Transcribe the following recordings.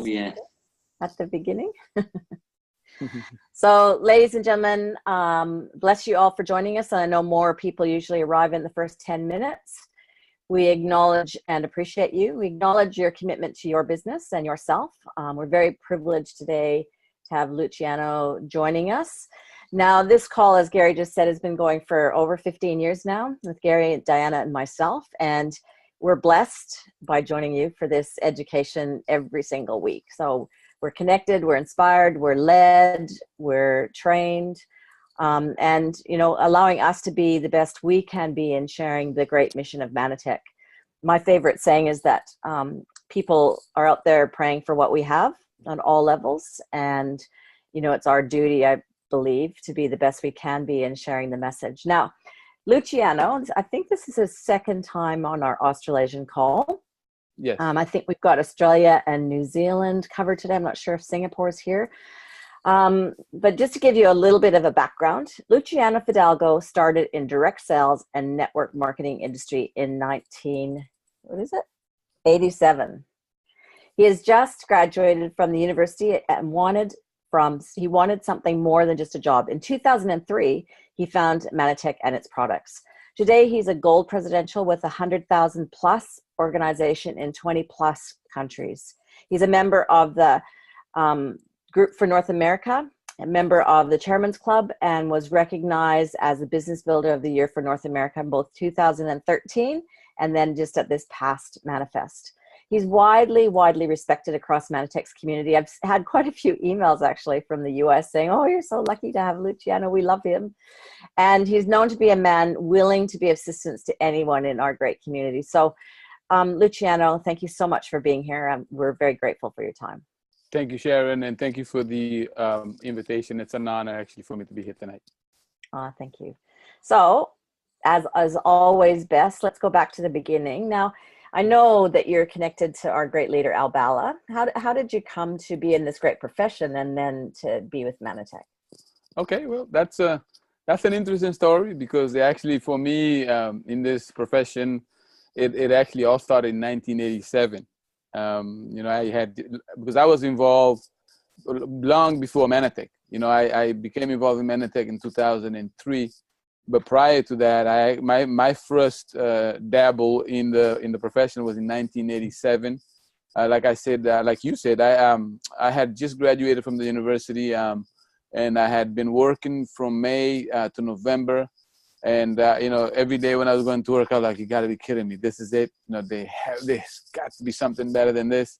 Yeah. At the beginning. So, ladies and gentlemen, bless you all for joining us. I know more people usually arrive in the first 10 minutes. We acknowledge and appreciate you. We acknowledge your commitment to your business and yourself. We're very privileged today to have Luciano joining us. Now, this call, as Gary just said, has been going for over 15 years now with Gary, Diana, and myself. And we're blessed by joining you for this education every single week. So we're connected, we're inspired, we're led, we're trained, and allowing us to be the best we can be in sharing the great mission of Mannatech. My favorite saying is that people are out there praying for what we have on all levels, and it's our duty, I believe, to be the best we can be in sharing the message. Now, Luciano, I think this is his second time on our Australasian call. Yes. I think we've got Australia and New Zealand covered today. I'm not sure if Singapore's here. But just to give you a little bit of a background, Luciano Fidalgo started in direct sales and network marketing industry in 1987. He has just graduated from the university and he wanted something more than just a job. In 2003, he found Mannatech and its products. Today, he's a gold presidential with 100,000 plus organization in 20 plus countries. He's a member of the Group for North America, a member of the Chairman's Club, and was recognized as a Business Builder of the Year for North America in both 2013 and then just at this past Manifest. He's widely respected across Mannatech's community. I've had quite a few emails actually from the US saying, "Oh, you're so lucky to have Luciano. We love him." And he's known to be a man willing to be of assistance to anyone in our great community. So, Luciano, thank you so much for being here. We're very grateful for your time. Thank you, Sharon, and thank you for the invitation. It's an honor actually for me to be here tonight. Thank you. So, as always, best, let's go back to the beginning. Now, I know that you're connected to our great leader, Al Bala. How did you come to be in this great profession and then to be with Mannatech? Okay, well, that's an interesting story because actually for me in this profession, it actually all started in 1987. Because I was involved long before Mannatech. I became involved in Mannatech in 2003. But prior to that, my first dabble in the profession was in 1987. Like I said, like you said, I had just graduated from the university, and I had been working from May to November. And every day when I was going to work, I was like, "You got to be kidding me! This is it! There's got to be something better than this."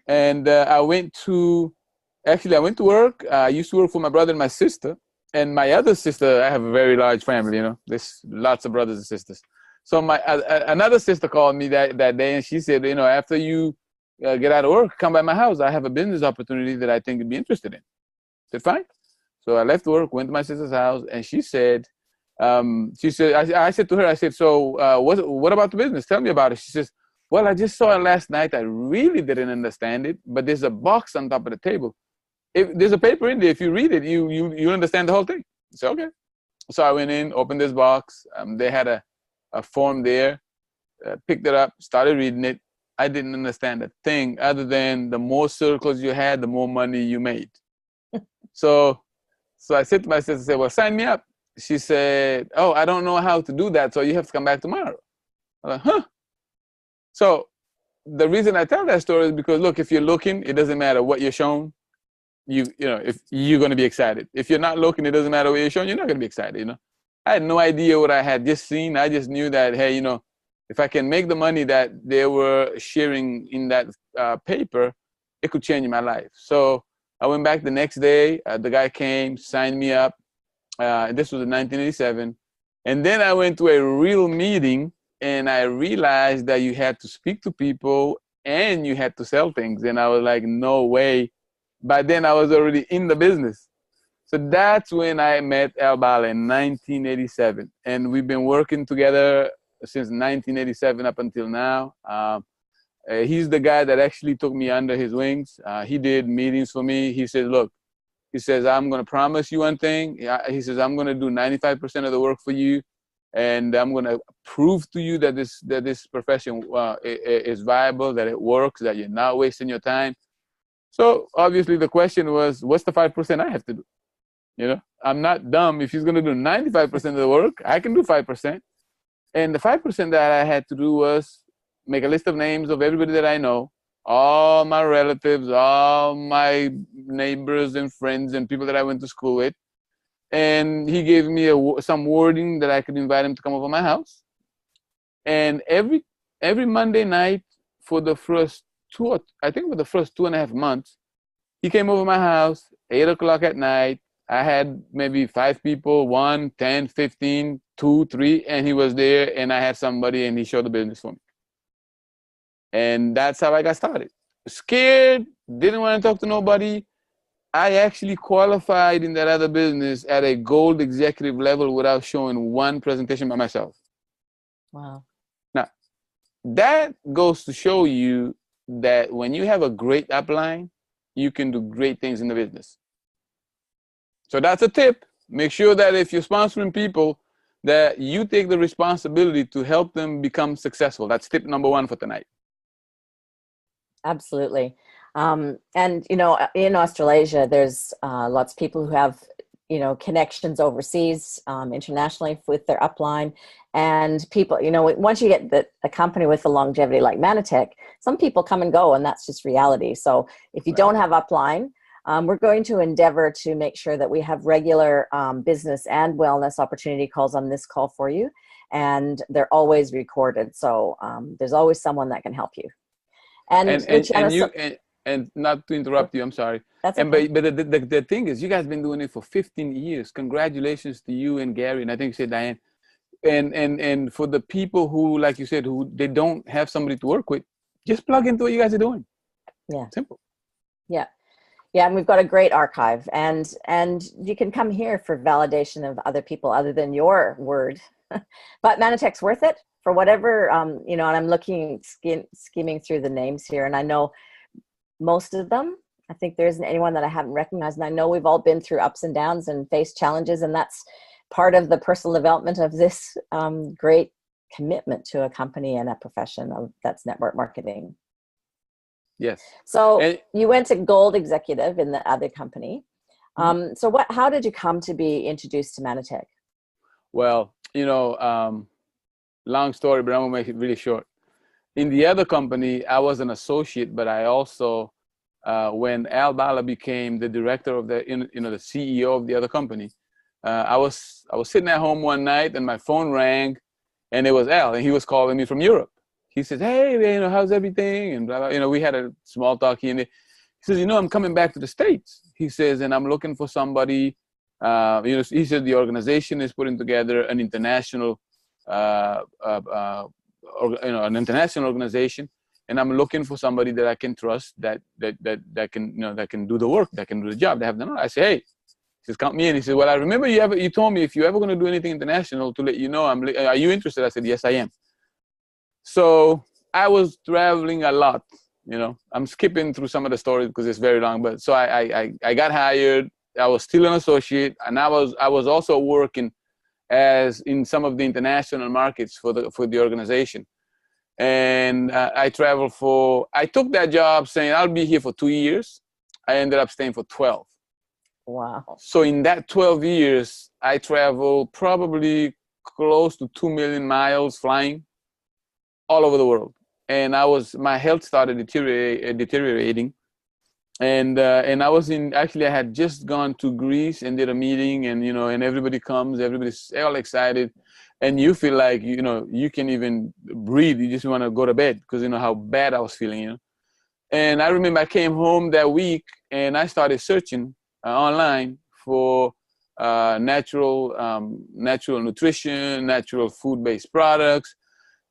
And I went to work. I used to work for my brother and my sister. And my other sister, I have a very large family, there's lots of brothers and sisters. So my another sister called me that day, and she said, after you get out of work, come by my house. I have a business opportunity that I think you'd be interested in. I said, fine. So I left work, went to my sister's house, and she said, I said to her, so what about the business? Tell me about it. She says, well, I just saw it last night. I really didn't understand it, but there's a box on top of the table. If there's a paper in there, if you read it, you understand the whole thing. So okay. So I went in, opened this box. They had a form there, picked it up, started reading it. I didn't understand a thing other than the more circles you had, the more money you made. So I said to my sister, well, sign me up. She said, oh, I don't know how to do that, so you have to come back tomorrow. I'm like, huh? So the reason I tell that story is because, look, if you're looking, it doesn't matter what you're shown. If you're going to be excited. If you're not looking, it doesn't matter what you're showing, you're not going to be excited, I had no idea what I had just seen. I just knew that, hey, if I can make the money that they were sharing in that paper, it could change my life. So I went back the next day. The guy came, signed me up. This was in 1987. And then I went to a real meeting, and I realized that you had to speak to people and you had to sell things. And I was like, no way. By then, I was already in the business. So that's when I met Al Bala in 1987. And we've been working together since 1987 up until now. He's the guy that actually took me under his wings. He did meetings for me. He said, look, I'm going to promise you one thing. He says, I'm going to do 95% of the work for you. And I'm going to prove to you that this profession is viable, that it works, that you're not wasting your time. So obviously the question was, what's the 5% I have to do? You know, I'm not dumb. If he's going to do 95% of the work, I can do 5%. And the 5% that I had to do was make a list of names of everybody that I know, all my relatives, all my neighbors and friends and people that I went to school with. And he gave me some wording that I could invite him to come over my house. And every Monday night for the first I think for the first 2.5 months, he came over my house, 8 o'clock at night. I had maybe 5 people, 1, 10, 15, 2, 3, and he was there, and I had somebody, and he showed the business for me. And that's how I got started. Scared, didn't want to talk to nobody. I actually qualified in that other business at a gold executive level without showing one presentation by myself. Wow. Now, that goes to show you that when you have a great upline, you can do great things in the business. So that's a tip. Make sure that if you're sponsoring people, that you take the responsibility to help them become successful. That's tip number 1 for tonight. Absolutely. And, you know, in Australasia, there's lots of people who have, you know, connections overseas, internationally with their upline. And people, you know, once you get a company with the longevity like Manatech, some people come and go, and that's just reality. So if you don't have upline, we're going to endeavor to make sure that we have regular business and wellness opportunity calls on this call for you. And they're always recorded. So there's always someone that can help you. And not to interrupt you, I'm sorry. That's okay. But the thing is, you guys have been doing it for 15 years. Congratulations to you and Gary, and I think you said Diane. And for the people who, like you said, who they don't have somebody to work with, just plug into what you guys are doing. Yeah. Simple. Yeah. Yeah, and we've got a great archive, and you can come here for validation of other people other than your word. But Manatech's worth it for whatever, you know, and I'm looking, skimming through the names here, and I know most of them. I think there isn't anyone that I haven't recognized, and I know we've all been through ups and downs and faced challenges, and that's part of the personal development of this great commitment to a company and a profession that's network marketing. Yes. So you went to Gold Executive in the other company. So how did you come to be introduced to Manatech? Well, you know, long story, but I'm gonna make it really short. In the other company, I was an associate, but I also, when Al Bala became the director of the CEO of the other company, I was sitting at home one night and my phone rang, and it was Al, and he was calling me from Europe. He says, "Hey, you know, how's everything?" And blah, blah. You know, we had a small talk here and there. He says, "You know, I'm coming back to the States." He says, "And I'm looking for somebody." You know, he said the organization is putting together an international, an international organization, and I'm looking for somebody that I can trust, that can, you know, that can do the work, that can do the job. They have done it. I say, "Hey," he says, "Count me in." He said, "Well, I remember you told me if you're ever going to do anything international, to let you know. Are you interested?" I said, "Yes, I am." So I was traveling a lot, you know. I'm skipping through some of the stories because it's very long, but so I got hired. I was still an associate, and I was also working as in some of the international markets for the organization. And I took that job saying I'll be here for 2 years. I ended up staying for 12. Wow. So in that 12 years, I traveled probably close to 2 million miles flying all over the world. And my health started deteriorating. And I was I had just gone to Greece and did a meeting, and, you know, and everybody's all excited. And you feel like, you know, you can't even breathe. You just want to go to bed because, you know, how bad I was feeling, you know. And I remember I came home that week and I started searching online for natural nutrition, natural food-based products.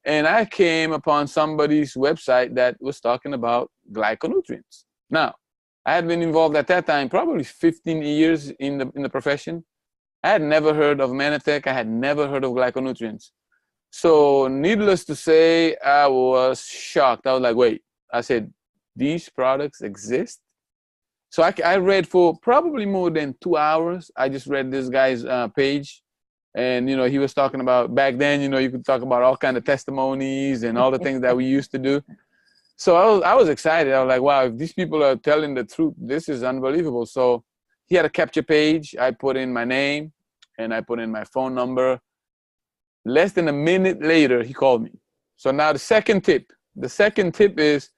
And I came upon somebody's website that was talking about glyconutrients. Now, I had been involved at that time, probably 15 years in the profession. I had never heard of Manatech. I had never heard of glyconutrients. So needless to say, I was shocked. I was like, wait, I said, these products exist? So I read for probably more than 2 hours. I just read this guy's page. And, you know, he was talking about, back then, you know, you could talk about all kinds of testimonies and all the things that we used to do. So I was excited. I was like, wow, if these people are telling the truth, this is unbelievable. So he had a capture page. I put in my name and I put in my phone number. Less than a minute later, he called me. So now the second tip is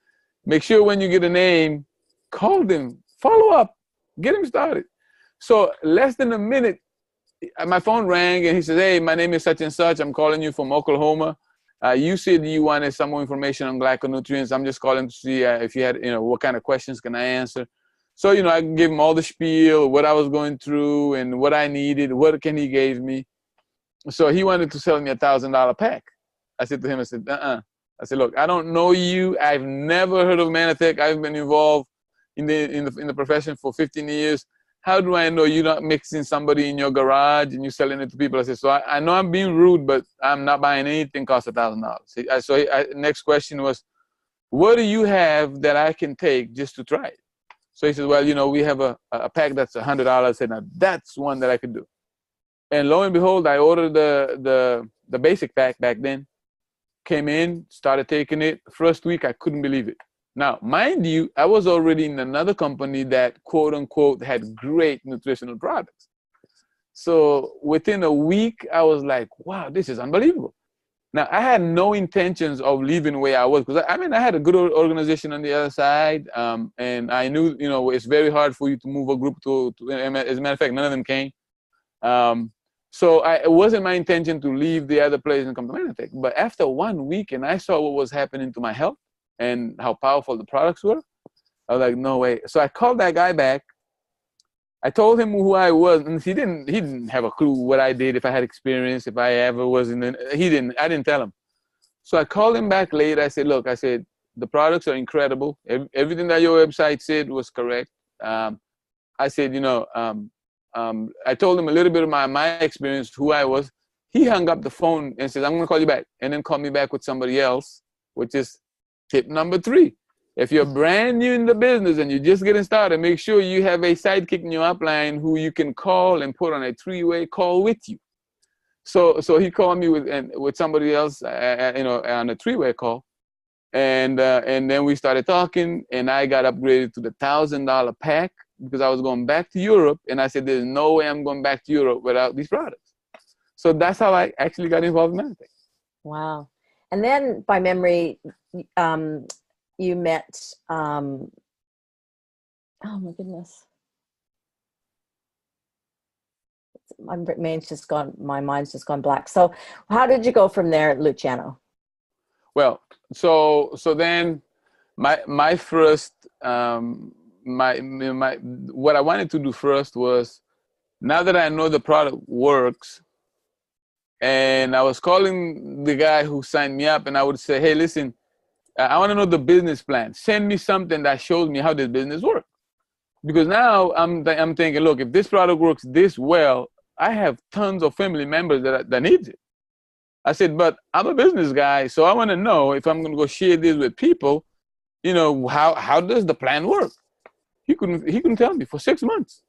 make sure when you get a name, call them, follow up, get him started. So less than a minute, my phone rang and he said, hey, my name is such and such. I'm calling you from Oklahoma. You said you wanted some more information on glyconutrients. I'm just calling to see if you had, what kind of questions can I answer? So, I gave him all the spiel, what I was going through and what I needed, what can he gave me. So he wanted to sell me $1,000 pack. I said to him, I said, I said, look, I don't know you. I've never heard of Manatech. I've been involved in the profession for 15 years. How do I know you're not mixing somebody in your garage and you're selling it to people? I said, so I know I'm being rude, but I'm not buying anything cost $1,000. So next question was, what do you have that I can take just to try it? So he said, well, we have a pack that's $100. I said, now that's one that I could do. And lo and behold, I ordered the basic pack back then, came in, started taking it. First week, I couldn't believe it. Now, mind you, I was already in another company that, quote unquote, had great nutritional products. So within a week, I was like, wow, this is unbelievable. Now, I had no intentions of leaving where I was because, I had a good organization on the other side. And I knew, it's very hard for you to move a group to as a matter of fact, none of them came. So it wasn't my intention to leave the other place and come to Manatech. But after 1 week and I saw what was happening to my health and how powerful the products were, I was like, no way. So I called that guy back. I told him who I was, and he didn't have a clue what I did, if I had experience, if I ever was I didn't tell him. So I called him back later. I said, look, the products are incredible. Everything that your website said was correct. I said, I told him a little bit of my experience, who I was. He hung up the phone and said, I'm going to call you back. And then call me back with somebody else, which is tip number 3. If you're brand new in the business and you're just getting started, make sure you have a sidekick in your upline who you can call and put on a 3-way call with you. So he called me with somebody else, on a 3-way call. And then we started talking, and I got upgraded to the $1,000 pack because I was going back to Europe. And I said, there's no way I'm going back to Europe without these products. So that's how I actually got involved in Manatech. Wow. And then by memory, you met, oh my goodness. My mind's just gone black. So how did you go from there, Luciano? Well, so then my first, what I wanted to do first was, now that I know the product works, and I was calling the guy who signed me up, and I would say, hey, listen, I want to know the business plan. Send me something that shows me how this business works. Because now I'm thinking, look, if this product works this well, I have tons of family members that need it. I said, but I'm a business guy, so I want to know if I'm going to go share this with people, how does the plan work? He couldn't tell me for 6 months.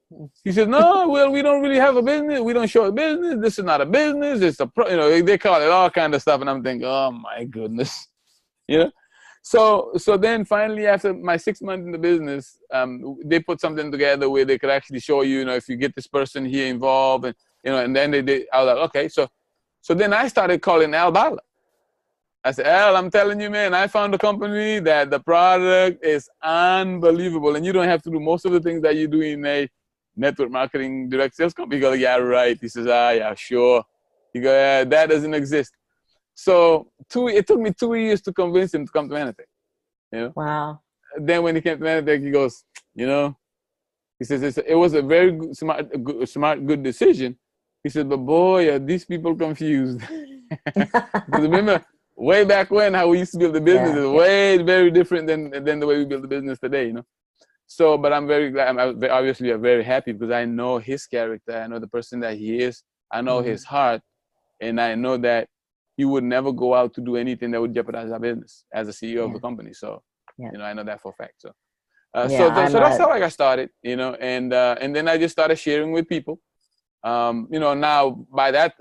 He said, no, well, we don't really have a business. We don't show a business. This is not a business. It's they call it all kind of stuff. And I'm thinking, oh my goodness, So then finally, after my 6 months in the business, they put something together where they could actually show you, if you get this person here involved, and and then I was like, okay. So then I started calling Al Bala. I said, Al, I'm telling you, man, I found a company that the product is unbelievable, and you don't have to do most of the things that you do in a network marketing direct sales company. You go, yeah, right. He says, yeah, sure. You go, yeah, that doesn't exist. So it took me 2 years to convince him to come to Manatech. Wow. Then when he came to Manatech, he goes, he says, it was a very good, smart, good decision. He said, but boy, are these people confused. Because remember, way back when, how we used to build the business is way very different than the way we build the business today, So, but I'm very glad. I'm obviously very happy because I know his character. I know the person that he is. I know his heart. And I know that he would never go out to do anything that would jeopardize our business as a CEO of the company. So, I know that for a fact. So, so that's how I got started, and then I just started sharing with people. Now by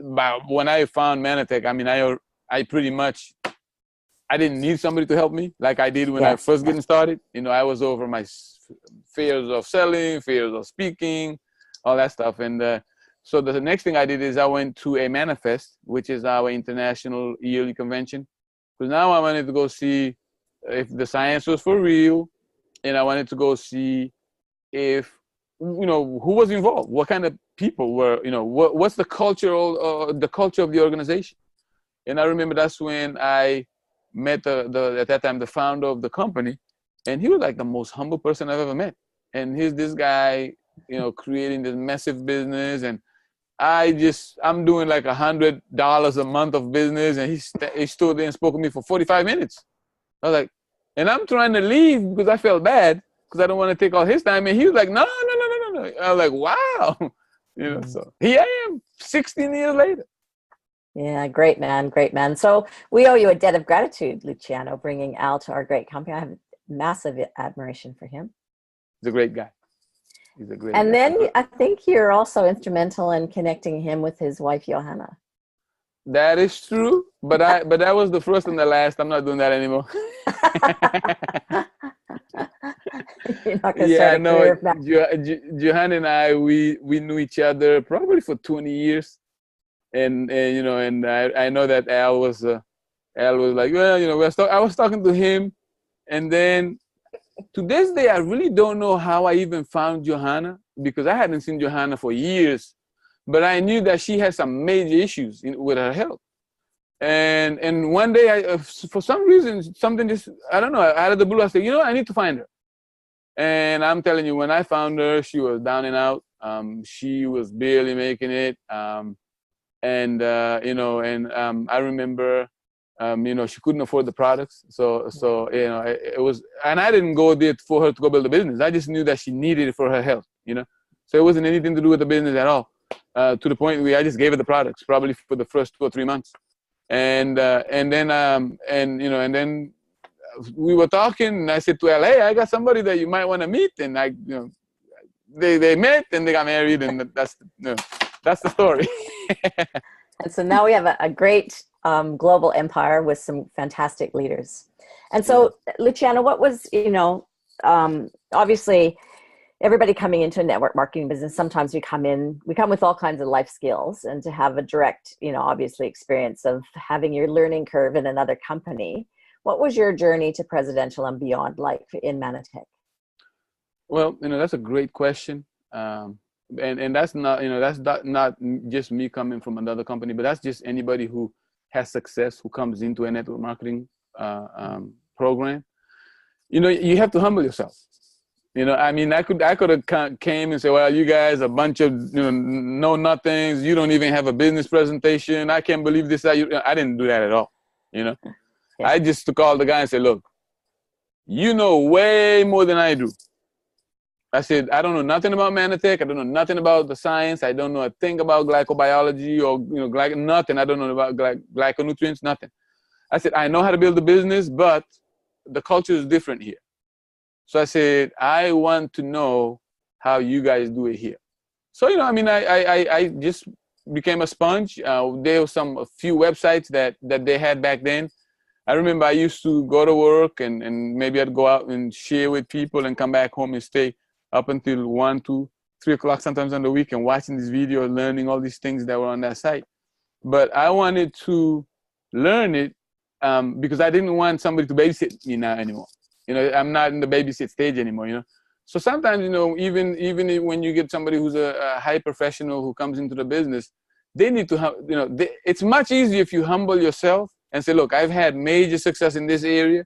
when I found Manatech, I pretty much I didn't need somebody to help me like I did when I first getting started. You know, I was over my fears of selling, fears of speaking, all that stuff. And so the next thing I did is I went to a Manifest, which is our international yearly convention. Because now I wanted to go see if the science was for real, and I wanted to go see if, you know, who was involved, what kind of people were, you know, what's the culture of the organization. And I remember that's when I met at that time the founder of the company, and he was like the most humble person I've ever met. And here's this guy, you know, creating this massive business, and I'm doing like $100 a month of business, and he stood there and spoke to me for 45 minutes. I was like, and I'm trying to leave because I felt bad because I don't want to take all his time. And he was like, no. I was like, wow. You know, so here I am 16 years later. Yeah, great man, great man. So we owe you a debt of gratitude, Luciano, bringing Al to our great company. I have massive admiration for him. He's a great guy. He's a great guy. And then guy. I think you're also instrumental in connecting him with his wife, Johanna. That is true, but that was the first and the last. I'm not doing that anymore. You're not gonna start a career back. Johanna and I, we knew each other probably for 20 years. And you know, and I know that Al was like, well, you know, I was talking to him, and then to this day I really don't know how I even found Johanna, because I hadn't seen Johanna for years, but I knew that she had some major issues with her health. And one day for some reason, something just, I don't know, out of the blue, I said, you know, I need to find her. And I'm telling you, when I found her, she was down and out. She was barely making it. You know, and I remember, you know, she couldn't afford the products. So you know, it was, and I didn't go there for her to go build a business. I just knew that she needed it for her health, you know. So it wasn't anything to do with the business at all. To the point where I just gave her the products, probably for the first 2 or 3 months. And then you know, and then we were talking, and I said to her, hey, I got somebody that you might want to meet. And you know, they met and they got married, and that's the story. And so now we have a great global empire with some fantastic leaders. And so, Luciano, what was, you know, obviously everybody coming into a network marketing business, sometimes we come with all kinds of life skills, and to have a direct, you know, obviously experience of having your learning curve in another company. What was your journey to presidential and beyond like in Manatech? Well, you know, that's a great question. And that's not, you know, that's not just me coming from another company, but that's just anybody who has success, who comes into a network marketing program. You know, you have to humble yourself. You know, I mean, I could have came and said, well, you guys are a bunch of, you know nothings. You don't even have a business presentation. I can't believe this. I didn't do that at all. You know, yeah. I just called the guy and said, look, you know way more than I do. I said, I don't know nothing about Manatech. I don't know nothing about the science. I don't know a thing about glycobiology or, you know, nothing. I don't know about glyconutrients, nothing. I said, I know how to build a business, but the culture is different here. So I said, I want to know how you guys do it here. So, you know, I mean, I just became a sponge. There were a few websites that they had back then. I remember I used to go to work and maybe I'd go out and share with people and come back home and stay up until 1, 2, 3 o'clock sometimes on the weekend watching this video, learning all these things that were on that site. But I wanted to learn it because I didn't want somebody to babysit me now anymore. You know, I'm not in the babysit stage anymore, you know. So sometimes, you know, even when you get somebody who's a high professional who comes into the business, they need to, you know, it's much easier if you humble yourself and say, look, I've had major success in this area,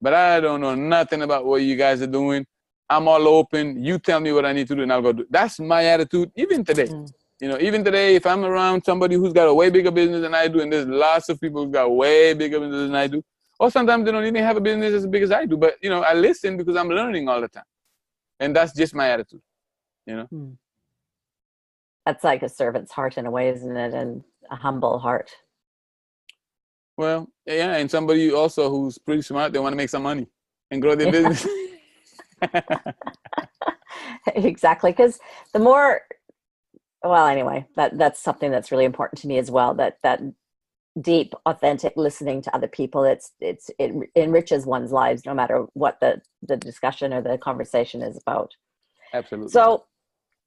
but I don't know nothing about what you guys are doing. I'm all open. You tell me what I need to do and I'll go do it. That's my attitude, even today. You know, even today, if I'm around somebody who's got a way bigger business than I do, and there's lots of people who've got way bigger business than I do, or sometimes they don't even have a business as big as I do, but, you know, I listen because I'm learning all the time. And that's just my attitude, you know. That's like a servant's heart in a way, isn't it? And a humble heart. Well, yeah, and somebody also who's pretty smart, they want to make some money and grow their business. Exactly, because the more, well, anyway, that's something that's really important to me as well, that deep, authentic listening to other people. It enriches one's lives, no matter what the discussion or the conversation is about. Absolutely. So,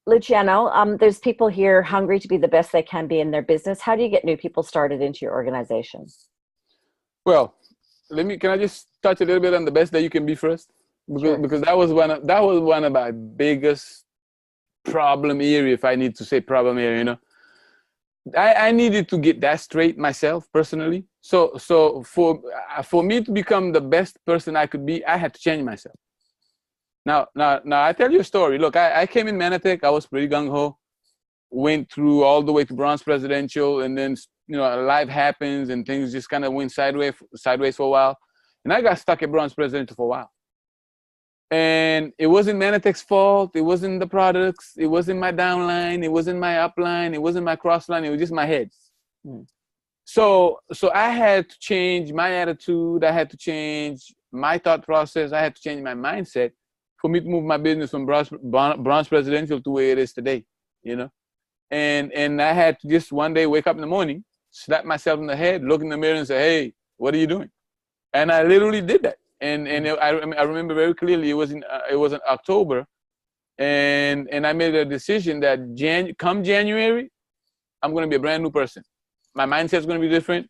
Luciano, there's people here hungry to be the best they can be in their business. How do you get new people started into your organization? Well, can I just touch a little bit on the best that you can be first? Because that was one of my biggest problem area, if I need to say problem area, you know. I needed to get that straight myself personally. So for me to become the best person I could be, I had to change myself. Now I tell you a story. Look, I came in Manatech. I was pretty gung-ho. Went through all the way to bronze presidential, and then, you know, life happens and things just kind of went sideways for a while. And I got stuck at bronze presidential for a while. And it wasn't Manatech's fault. It wasn't the products. It wasn't my downline. It wasn't my upline. It wasn't my crossline. It was just my head. So I had to change my attitude. I had to change my thought process. I had to change my mindset for me to move my business from bronze presidential to where it is today, you know. And I had to just one day wake up in the morning, slap myself in the head, look in the mirror and say, hey, what are you doing? And I literally did that. And I remember very clearly, it was in October, and I made a decision that come January, I'm going to be a brand new person. My mindset is going to be different.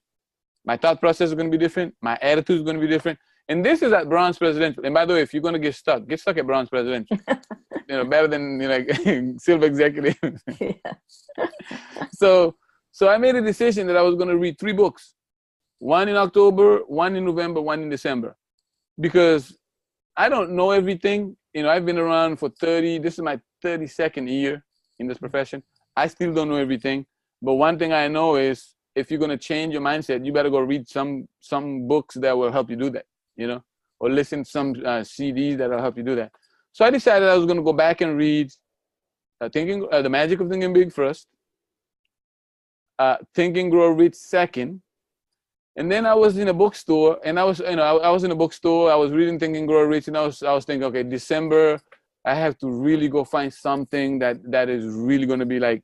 My thought process is going to be different. My attitude is going to be different. And this is at bronze presidential. And by the way, if you're going to get stuck at bronze presidential. You know, better than, you know, silver executive. So I made a decision that I was going to read 3 books. 1 in October, 1 in November, 1 in December. Because I don't know everything. You know, I've been around for this is my 32nd year in this profession. I still don't know everything. But one thing I know is, if you're going to change your mindset, you better go read some books that will help you do that, you know, or listen to some CDs that will help you do that. So I decided I was going to go back and read The Magic of Thinking Big first, Think and Grow Rich second. And then I was in a bookstore, and I was in a bookstore. I was reading Think and Grow Rich, and I was thinking, okay, December, I have to really go find something that is really going to be like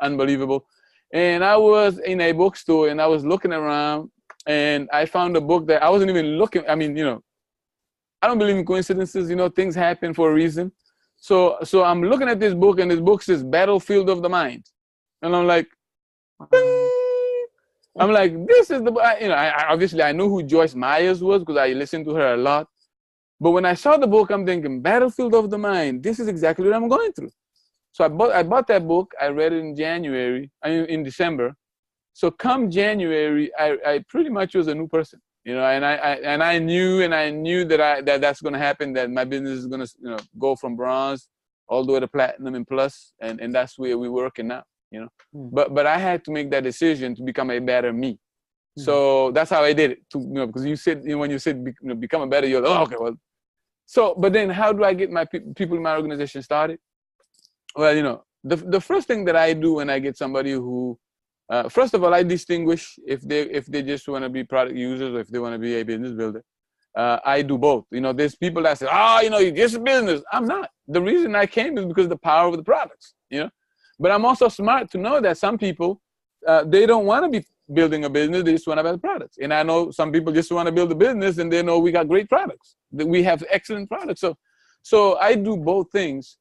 unbelievable. And I was in a bookstore, and I was looking around, and I found a book that I wasn't even looking. I mean, you know, I don't believe in coincidences. You know, things happen for a reason. So I'm looking at this book, and this book says Battlefield of the Mind, and I'm like, ding! I'm like, this is the, you know, I obviously I knew who Joyce Myers was because I listened to her a lot. But when I saw the book, I'm thinking, Battlefield of the Mind, this is exactly what I'm going through. So I bought that book. I read it in December. So come January, I pretty much was a new person, you know, and I knew that that's going to happen, that my business is going to, you know, go from bronze all the way to platinum and plus, and that's where we're working now. You know, but I had to make that decision to become a better me. So that's how I did it. You know, because you said, you know, when you said become a better, you're like, oh, okay, well. So, but then how do I get my people in my organization started? Well, you know, the first thing that I do when I get somebody who, first of all, I distinguish if they just want to be product users or if they want to be a business builder. I do both. You know, there's people that say, oh, you know, you're just a business. I'm not. The reason I came is because of the power of the products. You know. But I'm also smart to know that some people, they don't want to be building a business. They just want to build products. And I know some people just want to build a business, and they know we got great products. That we have excellent products. So I do both things.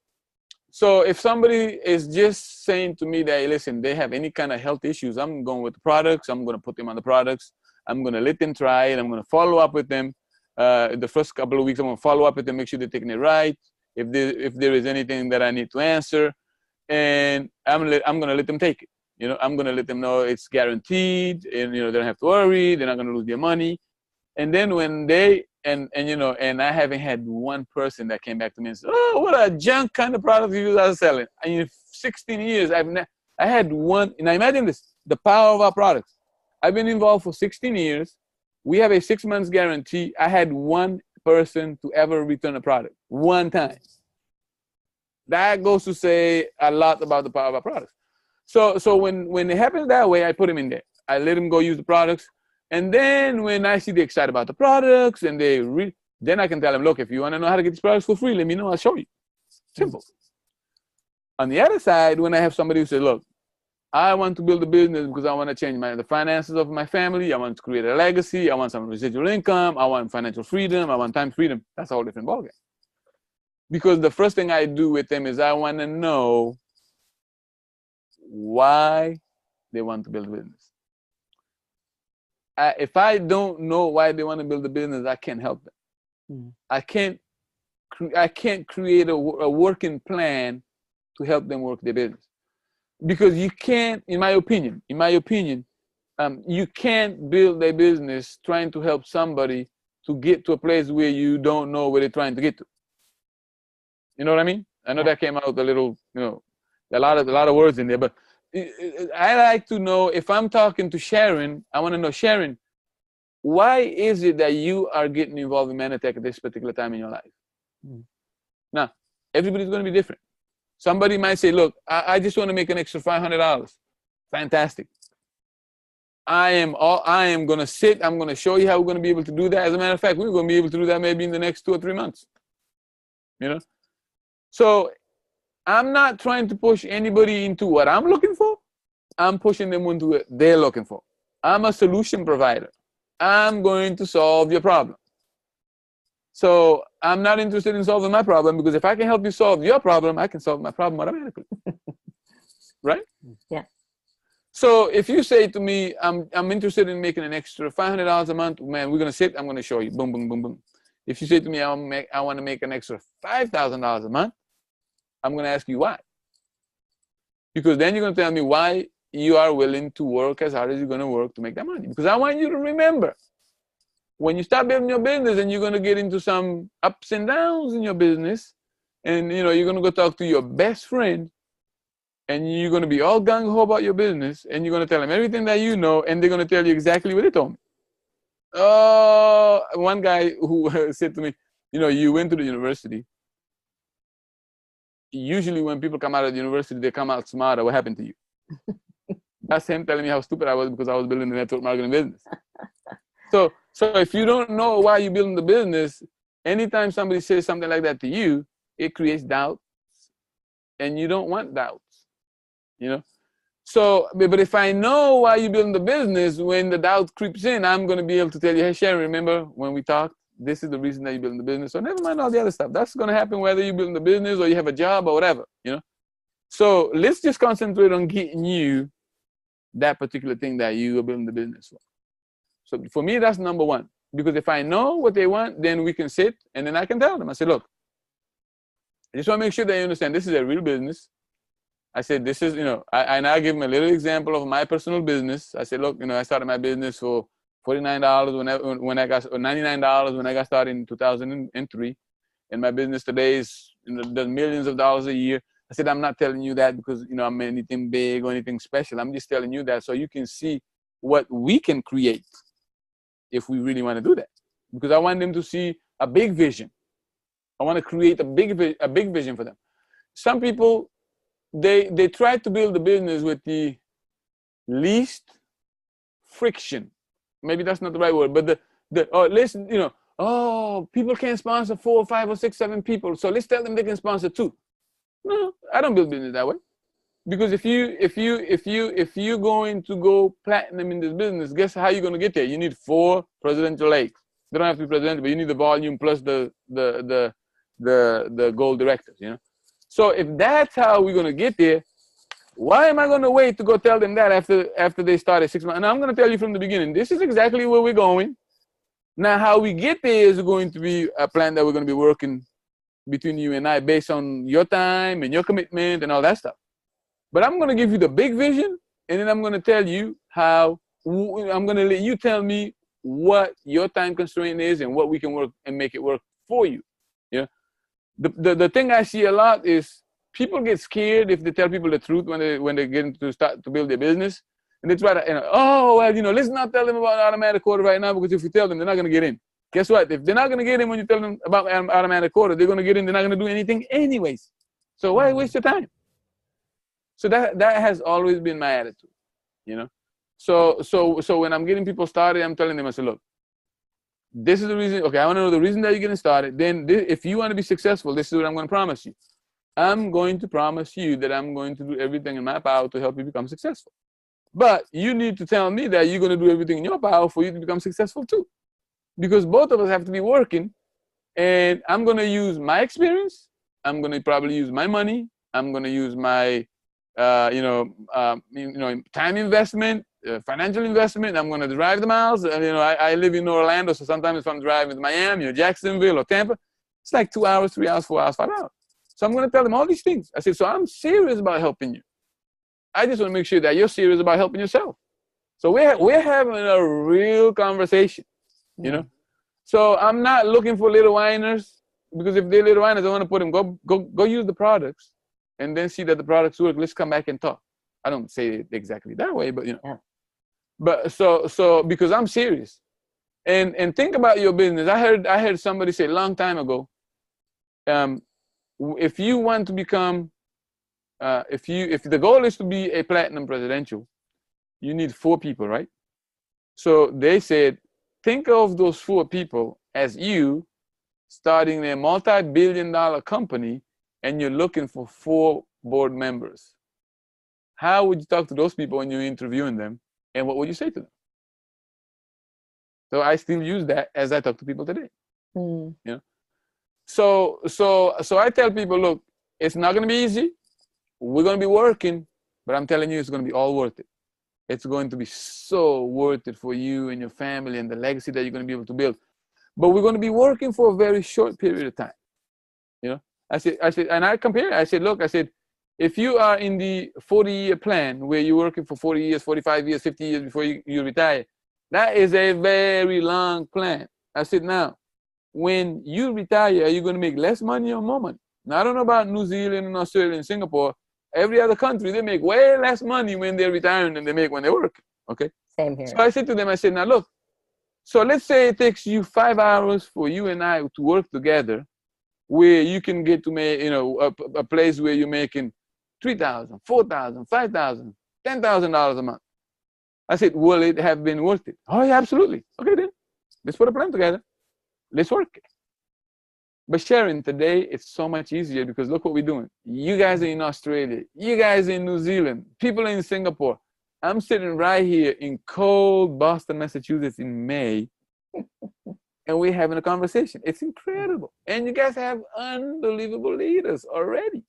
So if somebody is just saying to me that, hey, listen, they have any kind of health issues, I'm going with the products. I'm going to put them on the products. I'm going to let them try it. I'm going to follow up with them. The first couple of weeks, I'm going to follow up with them, make sure they're taking it right. If there is anything that I need to answer. And I'm gonna let them take it. You know, I'm gonna let them know it's guaranteed, and you know they don't have to worry. They're not gonna lose their money. And then when they and you know, and I haven't had one person that came back to me and said, "Oh, what a junk kind of product you guys are selling." In 16 years, I had one. And I imagine this: the power of our products. I've been involved for 16 years. We have a 6 months guarantee. I had one person to ever return a product one time. That goes to say a lot about the power of our products. So when it happens that way, I put them in there. I let them go use the products. And then when I see they're excited about the products and then I can tell them, look, if you want to know how to get these products for free, let me know. I'll show you. Simple. On the other side, when I have somebody who says, look, I want to build a business because I want to change the finances of my family. I want to create a legacy. I want some residual income. I want financial freedom. I want time freedom. That's a whole different ballgame. Because the first thing I do with them is I want to know why they want to build a business. If I don't know why they want to build a business, I can't help them. I can't create a working plan to help them work their business. Because you can't, in my opinion, you can't build a business trying to help somebody to get to a place where you don't know where they're trying to get to. You know what I mean? I know that came out a little, a lot of words in there, but I like to know, if I'm talking to Sharon, I want to know, Sharon, why is it that you are getting involved in Manatech at this particular time in your life? Now, everybody's going to be different. Somebody might say, look, I just want to make an extra $500. Fantastic. I am going to sit. I'm going to show you how we're going to be able to do that. As a matter of fact, we're going to be able to do that maybe in the next 2 or 3 months. So I'm not trying to push anybody into what I'm looking for. I'm pushing them into what they're looking for. I'm a solution provider. I'm going to solve your problem. So I'm not interested in solving my problem, because if I can help you solve your problem, I can solve my problem automatically. Right? Yeah. So if you say to me, I'm interested in making an extra $500 a month, man, we're going to sit, I'm going to show you. Boom, boom, boom, boom. If you say to me, I want to make an extra $5,000 a month, I'm going to ask you why. Because then you're going to tell me why you are willing to work as hard as you're going to work to make that money. Because I want you to remember, when you start building your business and you're going to get into some ups and downs in your business, and you're going to go talk to your best friend, and you're going to be all gung-ho about your business, and you're going to tell them everything that you know, and they're going to tell you exactly what they told me. One guy who said to me, you went to the university. Usually when people come out of the university, they come out smarter. What happened to you? That's him telling me how stupid I was because I was building the network marketing business. So if you don't know why you're building the business, anytime somebody says something like that to you, it creates doubt, and you don't want doubts, So, but if I know why you're building the business, when the doubt creeps in, I'm going to be able to tell you, hey, Sharon, remember when we talked? This is the reason that you're building the business. So never mind all the other stuff. That's going to happen whether you're building the business or you have a job or whatever, So let's just concentrate on getting you that particular thing that you are building the business for. So for me, that's number one. Because if I know what they want, then we can sit, and then I can tell them. I say, look, I just want to make sure that you understand this is a real business. I said, this is, and I give them a little example of my personal business. I said, look, I started my business for $49 when I got $99 when I got started in 2003, and my business today is does millions of dollars a year. I said, I'm not telling you that because I'm anything big or anything special. I'm just telling you that so you can see what we can create if we really want to do that. Because I want them to see a big vision. I want to create a big vision for them. Some people, they try to build a business with the least friction. Maybe that's not the right word, but listen, people can't sponsor 4 or 5 or 6, 7 people, so let's tell them they can sponsor 2. No, I don't build business that way. Because if you're going to go platinum in this business, guess how you're going to get there? You need 4 presidential eggs. They don't have to be presidential, but you need the volume plus the gold directors. So if that's how we're going to get there, why am I going to wait to go tell them that after they started 6 months? And I'm going to tell you from the beginning, this is exactly where we're going. Now, how we get there is going to be a plan that we're going to be working between you and I based on your time and your commitment and all that stuff. But I'm going to give you the big vision, and then I'm going to tell you how, I'm going to let you tell me what your time constraint is and what we can work and make it work for you. The thing I see a lot is people get scared if they tell people the truth when they get to start to build their business. And they try to, let's not tell them about automatic order right now, because if we tell them, they're not going to get in. Guess what? If they're not going to get in when you tell them about automatic order, they're going to get in, they're not going to do anything anyways. So why waste your time? So that has always been my attitude, So when I'm getting people started, I'm telling them, I say, look, this is the reason. Okay, I want to know the reason that you're getting started. Then if you want to be successful, this is what I'm going to promise you. I'm going to promise you that I'm going to do everything in my power to help you become successful. But you need to tell me that you're going to do everything in your power for you to become successful too. Because both of us have to be working, and I'm going to use my experience. I'm going to probably use my money. I'm going to use my, time investment, financial investment. I'm going to drive the miles. And, I live in Orlando, so sometimes if I'm driving to Miami or Jacksonville or Tampa, it's like 2 hours, 3 hours, 4 hours, 5 hours. So I'm going to tell them all these things. I said, so I'm serious about helping you. I just want to make sure that you're serious about helping yourself. So we're having a real conversation, you know. So I'm not looking for little whiners, because if they're little whiners, I want to put them, go use the products and then see that the products work. Let's come back and talk. I don't say it exactly that way, but Yeah. But so because I'm serious. And think about your business. I heard somebody say a long time ago, if you want to become if the goal is to be a platinum presidential, you need 4 people, right? So they said, think of those 4 people as you starting a multi-billion-dollar company, and you're looking for 4 board members. How would you talk to those people when you're interviewing them, and what would you say to them? So I still use that as I talk to people today. You know, so I tell people, look, it's not going to be easy. We're going to be working, but I'm telling you, it's going to be all worth it. It's going to be so worth it for you and your family and the legacy that you're going to be able to build. But we're going to be working for a very short period of time. You know, I said, and I compare. I said, look, if you are in the 40-year plan where you're working for 40 years, 45 years, 50 years before you retire, that is a very long plan. I said, now, when you retire, are you going to make less money or more money? Now, I don't know about New Zealand and Australia and Singapore. Every other country, they make way less money when they're retiring than they make when they work. Okay? Same here. So I said to them, I said, now look, so let's say it takes you 5 hours for you and I to work together, where you can get to make, a place where you're making $3,000, $4,000, $5,000, $10,000 a month. I said, will it have been worth it? Oh, yeah, absolutely. Okay, then let's put a plan together. Let's work. But Sharon, today it's so much easier, because look what we're doing. You guys are in Australia. You guys are in New Zealand. People are in Singapore. I'm sitting right here in cold Boston, Massachusetts in May, and we're having a conversation. It's incredible. And you guys have unbelievable leaders already.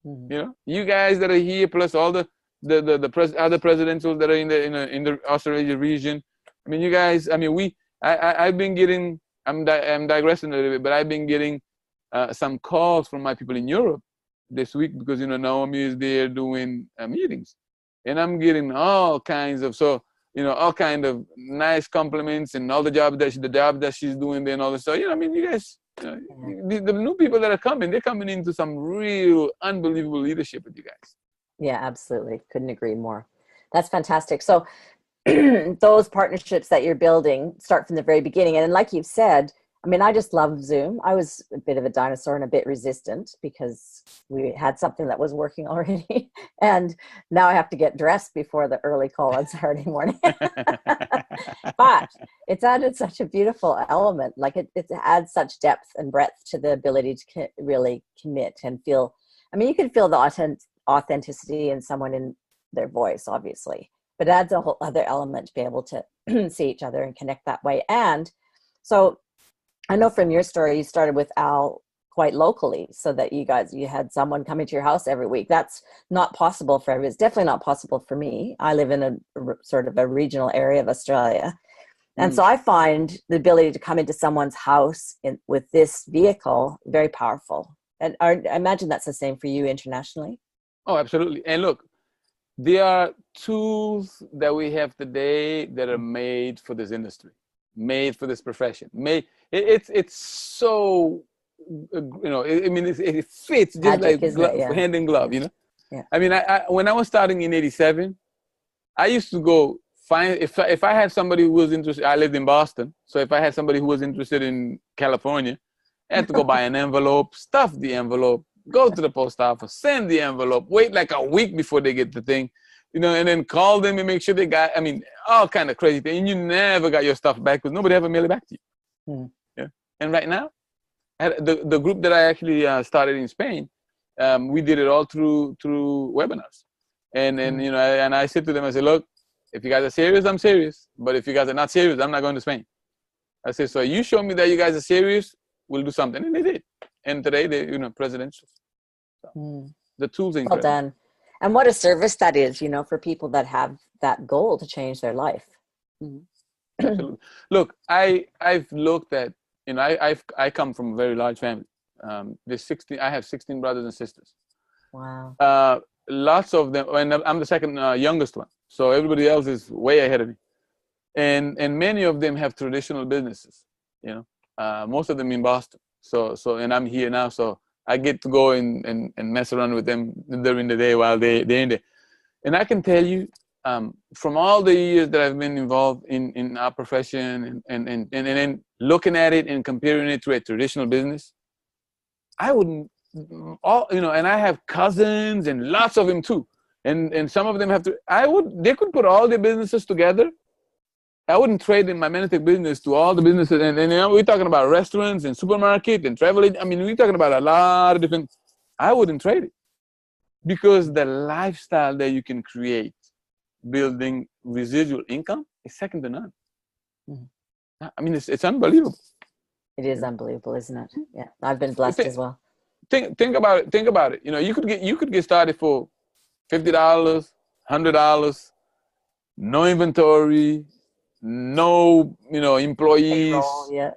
You guys that are here, plus all the other presidentials that are in the Australia region. I mean, you guys. I mean, I've been getting. I'm digressing a little bit, but I've been getting some calls from my people in Europe this week, because Naomi is there doing meetings, and I'm getting all kinds of all kind of nice compliments and all the job that she's doing there and all this. So I mean, you guys, the new people that are coming, they're coming into some real unbelievable leadership with you guys. Yeah, absolutely. Couldn't agree more. That's fantastic. So those partnerships that you're building start from the very beginning. And like you've said, I mean, I just love Zoom. I was a bit of a dinosaur and a bit resistant, because we had something that was working already. And now I have to get dressed before the early call on Saturday morning. But it's added such a beautiful element. Like it adds such depth and breadth to the ability to really commit and feel. I mean, you can feel the authenticity in someone in their voice, obviously. But it adds a whole other element to be able to see each other and connect that way. And so I know from your story, you started with Al quite locally, so that you had someone coming to your house every week. That's not possible for everyone. It's definitely not possible for me. I live in a sort of a regional area of Australia. And so I find the ability to come into someone's house with this vehicle very powerful. And I imagine that's the same for you internationally. Oh, absolutely. And look, there are tools that we have today that are made for this industry, made for this profession. It's so, I mean, it fits just Magic, like hand in glove, Yeah. I mean, when I was starting in '87, I used to go find, if I had somebody who was interested, I lived in Boston, so if I had somebody who was interested in California, I had to go buy an envelope, stuff the envelope, go to the post office, send the envelope, wait like a week before they get the thing, and then call them and make sure they got, I mean, all kind of crazy things. And you never got your stuff back, because nobody ever mailed it back to you. Yeah. And right now, the group that I actually started in Spain, We did it all through webinars. And you know, and I said to them, I said, look, if you guys are serious, I'm serious. But if you guys are not serious, I'm not going to Spain. I said, so you show me that you guys are serious, we'll do something. And they did. And today they, you know, presidential. So the tools are incredible. Well done. And what a service that is, you know, for people that have that goal to change their life. Absolutely. Look, I've looked at, you know, I come from a very large family. I have 16 brothers and sisters. Wow. Lots of them, and I'm the second youngest one. So everybody else is way ahead of me. And many of them have traditional businesses, you know, most of them in Boston. So, and I'm here now, so I get to go and mess around with them during the day while they're in there. And I can tell you, from all the years that I've been involved in our profession and looking at it and comparing it to a traditional business, I wouldn't, you know, and I have cousins and lots of them too. And some of them they could put all their businesses together. I wouldn't trade in my Manatech business to all the businesses. And you know, we're talking about restaurants and supermarket and travel. I mean, we're talking about a lot of different, I wouldn't trade it because the lifestyle that you can create building residual income is second to none. I mean, it's unbelievable. It is unbelievable, isn't it? Yeah, I've been blessed as well. Think about it. Think about it. You know, you could get started for $50, $100, no inventory, no, you know, employees,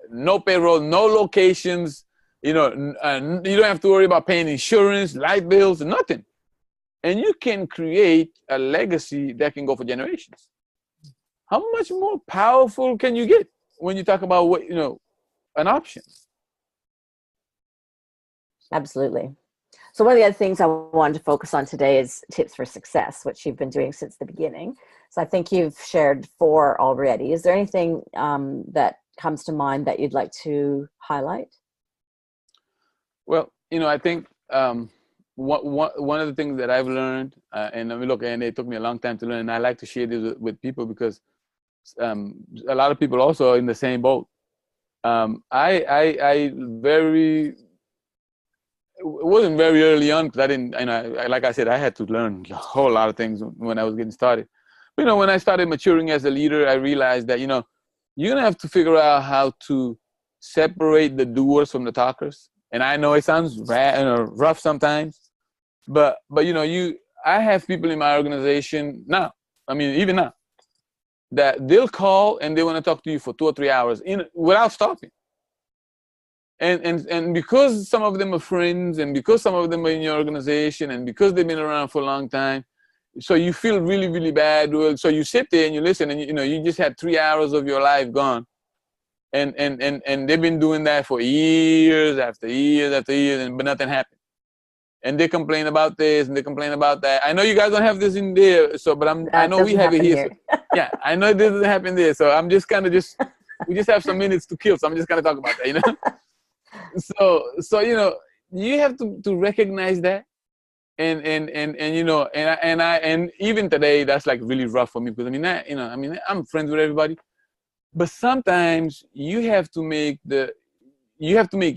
no payroll, no locations. You know, you don't have to worry about paying insurance, light bills, nothing. And you can create a legacy that can go for generations. How much more powerful can you get when you talk about what, you know, an option? Absolutely. So one of the other things I wanted to focus on today is tips for success, which you've been doing since the beginning. So I think you've shared 4 already. Is there anything that comes to mind that you'd like to highlight? Well, you know, I think one of the things that I've learned, and I mean, look, and it took me a long time to learn, and I like to share this with people because a lot of people also are in the same boat. It wasn't very early on because I didn't, you know, like I said, I had to learn a whole lot of things when I was getting started. But, you know, when I started maturing as a leader, I realized that, you know, you're going to have to figure out how to separate the doers from the talkers. And I know it sounds rough sometimes, but you know, I have people in my organization now, I mean, even now, that they'll call and they want to talk to you for 2 or 3 hours without stopping. And because some of them are friends and because some of them are in your organization and because they've been around for a long time, so you feel really, really bad. So you sit there and you listen and, you know, you just had 3 hours of your life gone. And they've been doing that for years after years after years, but nothing happened. And they complain about this and they complain about that. I know you guys don't have this in there, but I know we have it here. So, yeah, I know it doesn't happen there. So I'm just kind of we just have some minutes to kill. So I'm just going to talk about that, you know? So, you know, you have to recognize that. And you know, and even today, that's like really rough for me because I'm friends with everybody. But sometimes you have to make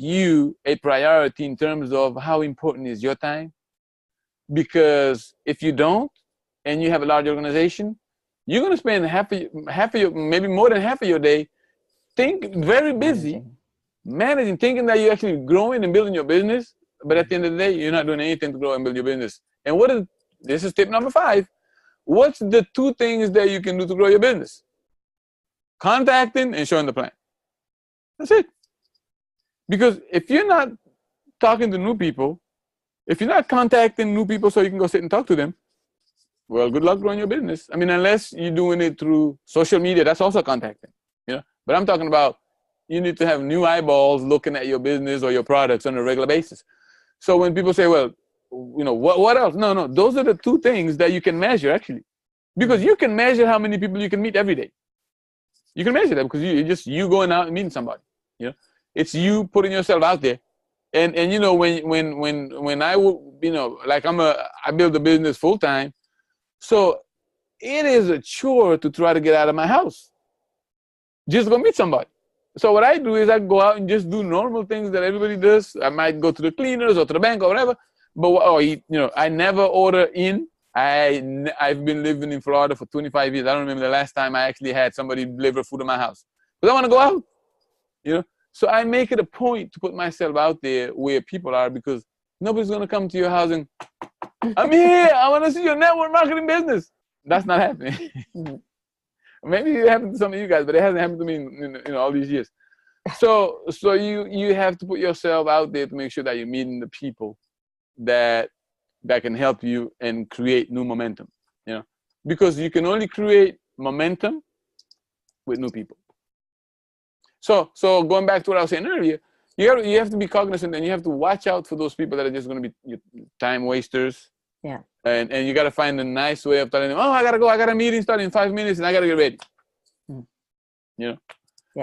you a priority in terms of how important is your time. Because if you don't, and you have a large organization, you're going to spend half of your, maybe more than half of your day, very busy, managing, thinking that you're actually growing and building your business. But at the end of the day, you're not doing anything to grow and build your business. And this is tip number 5. What's the 2 things that you can do to grow your business? Contacting and showing the plan. That's it. Because if you're not talking to new people, if you're not contacting new people so you can go sit and talk to them, well, good luck growing your business. I mean, unless you're doing it through social media, that's also contacting. You know? But I'm talking about you need to have new eyeballs looking at your business or your products on a regular basis. So when people say, well, you know, what else? No, those are the 2 things that you can measure actually. Because you can measure how many people you can meet every day. You can measure that because you going out and meeting somebody. You know, it's you putting yourself out there. And you know, when I, you know, like I build a business full time. So it is a chore to try to get out of my house. Just go meet somebody. So what I do is I go out and just do normal things that everybody does. I might go to the cleaners or to the bank or whatever, I never order in. I've been living in Florida for 25 years. I don't remember the last time I actually had somebody deliver food to my house. But I want to go out, So I make it a point to put myself out there where people are, because nobody's going to come to your house and, I'm here, I want to see your network marketing business. That's not happening. Maybe it happened to some of you guys, but it hasn't happened to me in all these years. So you have to put yourself out there to make sure that you're meeting the people that can help you and create new momentum, because you can only create momentum with new people. So going back to what I was saying earlier, you have to be cognizant, and you have to watch out for those people that are just going to be time wasters. Yeah. And you got to find a nice way of telling them, oh, I got to go. I got a meeting starting in 5 minutes and I got to get ready. Yeah.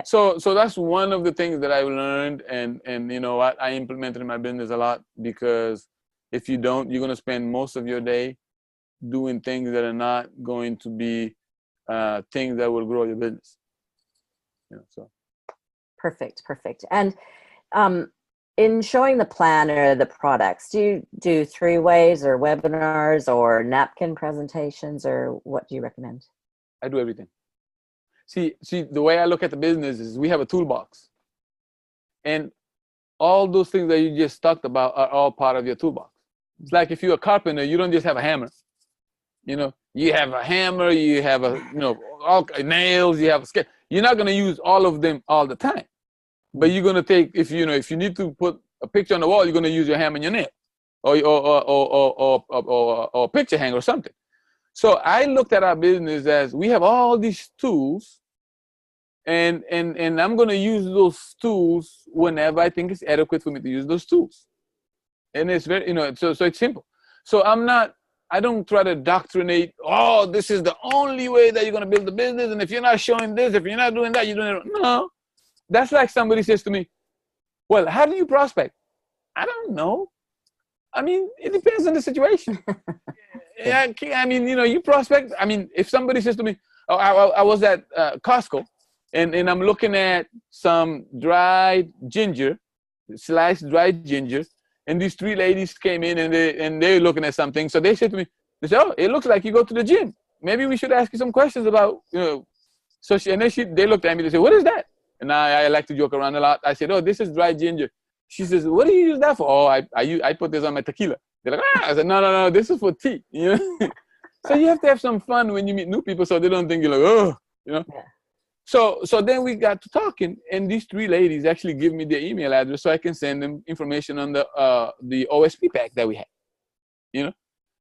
So that's one of the things that I've learned, and you know what, I implemented in my business a lot, because if you don't, you're going to spend most of your day doing things that are not going to be things that will grow your business. So. Perfect. And in showing the plan or the products, do you do 3-ways or webinars or napkin presentations, or what do you recommend? I do everything. See, the way I look at the business is we have a toolbox. And all those things that you just talked about are all part of your toolbox. It's like if you're a carpenter, you don't just have a hammer. You have a hammer, you have all nails, you have a scale. You're not going to use all of them all the time. But you're going to take, if you need to put a picture on the wall, you're going to use your hammer and your nail, or a picture hanger or something. So I looked at our business as we have all these tools, and I'm going to use those tools whenever I think it's adequate for me to use those tools. And it's very, so it's simple. So I don't try to doctrinate, this is the only way that you're going to build the business. And if you're not showing this, if you're not doing that, you're doing it. No. That's like somebody says to me, well, how do you prospect? I don't know. I mean, it depends on the situation. You prospect. I mean, if somebody says to me, I was at Costco, and I'm looking at some sliced dried ginger, and these 3 ladies came in, and they're looking at something. So they said to me, they said, it looks like you go to the gym. Maybe we should ask you some questions about, So they looked at me, they said, what is that? And I like to joke around a lot. I said, this is dried ginger. She says, what do you use that for? I put this on my tequila. They're like, I said, no, this is for tea. So you have to have some fun when you meet new people, so they don't think you're like, Yeah. So then we got to talking, and these 3 ladies actually give me their email address so I can send them information on the OSP pack that we had.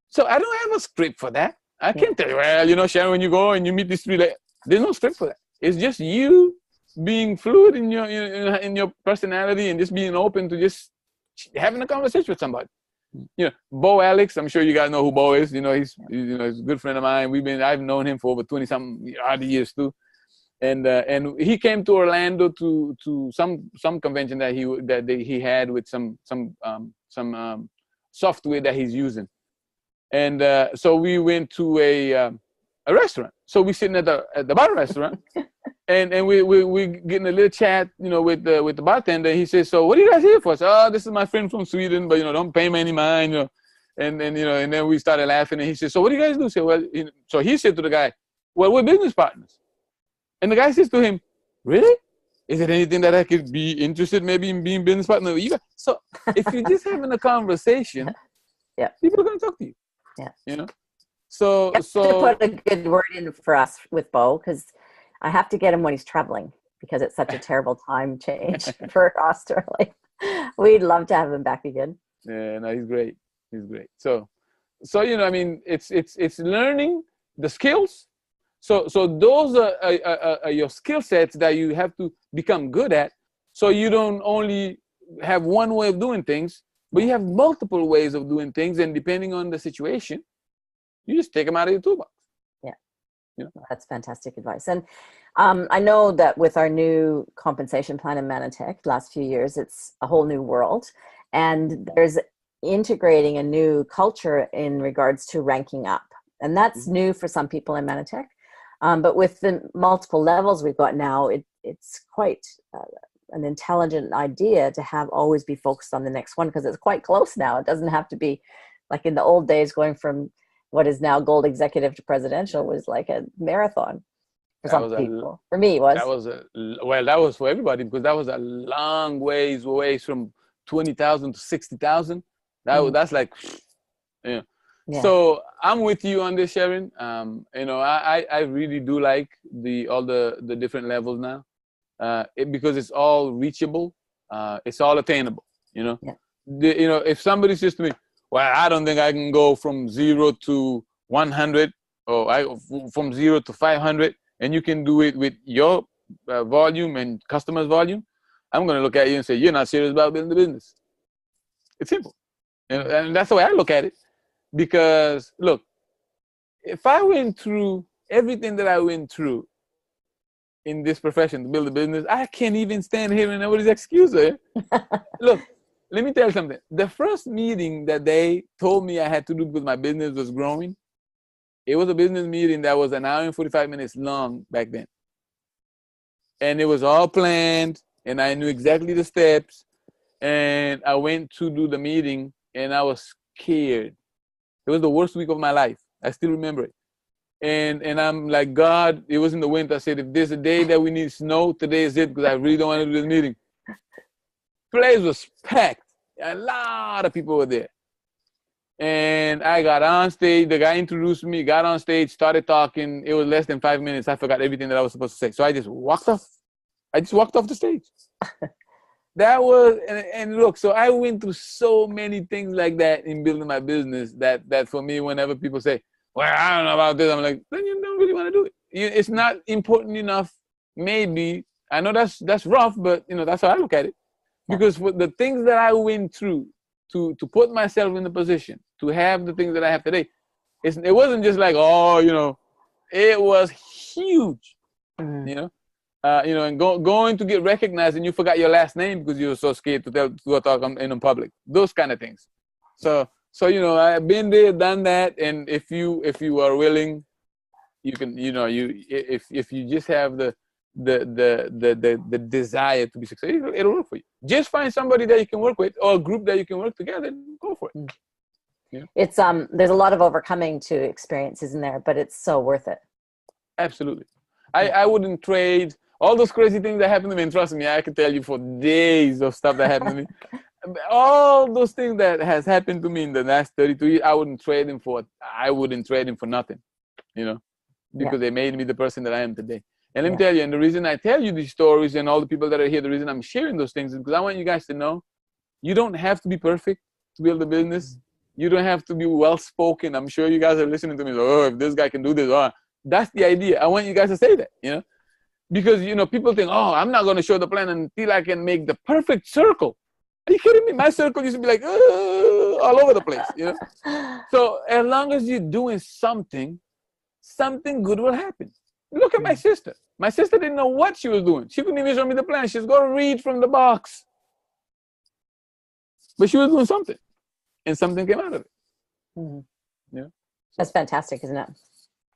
So I don't have a script for that. I can't tell you, well, Sharon, when you go and you meet these 3 ladies, there's no script for that. It's just you being fluid in your personality, and just being open to just having a conversation with somebody. Bo Alex, I'm sure you guys know who Bo is. He's a good friend of mine. I've known him for over 20-something odd years too. And he came to Orlando to some convention that he had with some software that he's using. And so we went to a restaurant. So we sitting at the bar restaurant. And we getting a little chat, with the bartender. He says, so what are you guys here for? I said, this is my friend from Sweden, but don't pay me any mind, And then we started laughing, and he said, so what do you guys do? I said, well, so he said to the guy, well, we're business partners. And the guy says to him, really? Is there anything that I could be interested maybe in being business partner with you guys? So if you're just having a conversation, people are going to talk to you. Yeah. So to put a good word in for us with Bo, because I have to get him when he's traveling, because it's such a terrible time change for Australia. We'd love to have him back again. Yeah, no, he's great. So it's learning the skills. So those are your skill sets that you have to become good at. So you don't only have one way of doing things, but you have multiple ways of doing things, and depending on the situation, you just take them out of your toolbox. That's fantastic advice. And I know that with our new compensation plan in Manatech, the last few years, it's a whole new world. And there's integrating a new culture in regards to ranking up. And that's new for some people in Manatech. But with the multiple levels we've got now, it's quite an intelligent idea to have always be focused on the next one, because it's quite close now. It doesn't have to be like in the old days, going from what is now gold executive to presidential was like a marathon for some people. For me, it was. That was for everybody, because that was a long ways away from 20,000 to 60,000. That's like, yeah. Yeah. So I'm with you on this, Sharon. I really do like all the different levels now, because it's all reachable, it's all attainable. Yeah. If somebody says to me, "Well, I don't think I can go from 0 to 100, or from 0 to 500, and you can do it with your volume and customers' volume," I'm going to look at you and say, "You're not serious about building the business." It's simple, and that's the way I look at it. Because look, if I went through everything that I went through in this profession to build a business, I can't even stand here and nobody's excuse it. Look, let me tell you something. The first meeting that they told me I had to do because my business was growing, it was a business meeting that was 1 hour and 45 minutes long back then. And it was all planned, and I knew exactly the steps. And I went to do the meeting, and I was scared. It was the worst week of my life. I still remember it. And I'm like, God, it was in the winter. I said, if there's a day that we need snow, today is it, because I really don't want to do this meeting. Place was packed. A lot of people were there. And I got on stage. The guy introduced me, got on stage, started talking. It was less than 5 minutes. I forgot everything that I was supposed to say. So I just walked off. The stage. That was, and look, so I went through so many things like that in building my business that for me, whenever people say, "Well, I don't know about this," I'm like, then you don't really want to do it. It's not important enough. Maybe, I know that's rough, but that's how I look at it. Because for the things that I went through to put myself in the position to have the things that I have today, it wasn't just like, it was huge, and going to get recognized and you forgot your last name because you were so scared to go talk in public. Those kind of things. So I've been there, done that, and if you are willing, you can. If you just have the desire to be successful, it'll work for you. Just find somebody that you can work with, or a group that you can work together, and go for it. Yeah. It's there's a lot of overcoming to experience, isn't there? But it's so worth it. Absolutely. I wouldn't trade all those crazy things that happened to me, and trust me, I can tell you for days of stuff that happened to me. All those things that has happened to me in the last 32 years, I wouldn't trade them for nothing, because they made me the person that I am today. And let me tell you, and the reason I tell you these stories and all the people that are here, the reason I'm sharing those things is because I want you guys to know you don't have to be perfect to build a business. You don't have to be well-spoken. I'm sure you guys are listening to me. If this guy can do this, that's the idea. I want you guys to say that, because, people think, I'm not going to show the plan until I can make the perfect circle. Are you kidding me? My circle used to be like, all over the place, So as long as you're doing something good will happen. Look at my sister. My sister didn't know what she was doing. She couldn't even show me the plan. She was going to read from the box. But she was doing something. And something came out of it. Mm-hmm. Yeah. That's fantastic, isn't it?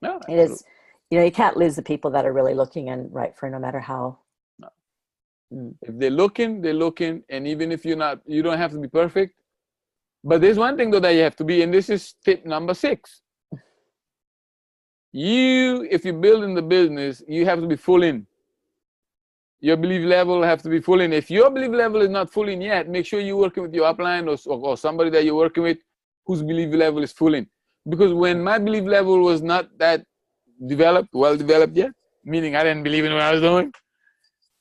No, it is. You can't lose the people that are really looking and right for no matter how. No. If they're looking, and even if you don't have to be perfect. But there's one thing though that you have to be, and this is tip number 6. If you're building the business, you have to be full in. Your belief level have to be full in. If your belief level is not full in yet, make sure you're working with your upline or somebody that you're working with whose belief level is full in. Because when my belief level was not that well developed yet, meaning I didn't believe in what I was doing,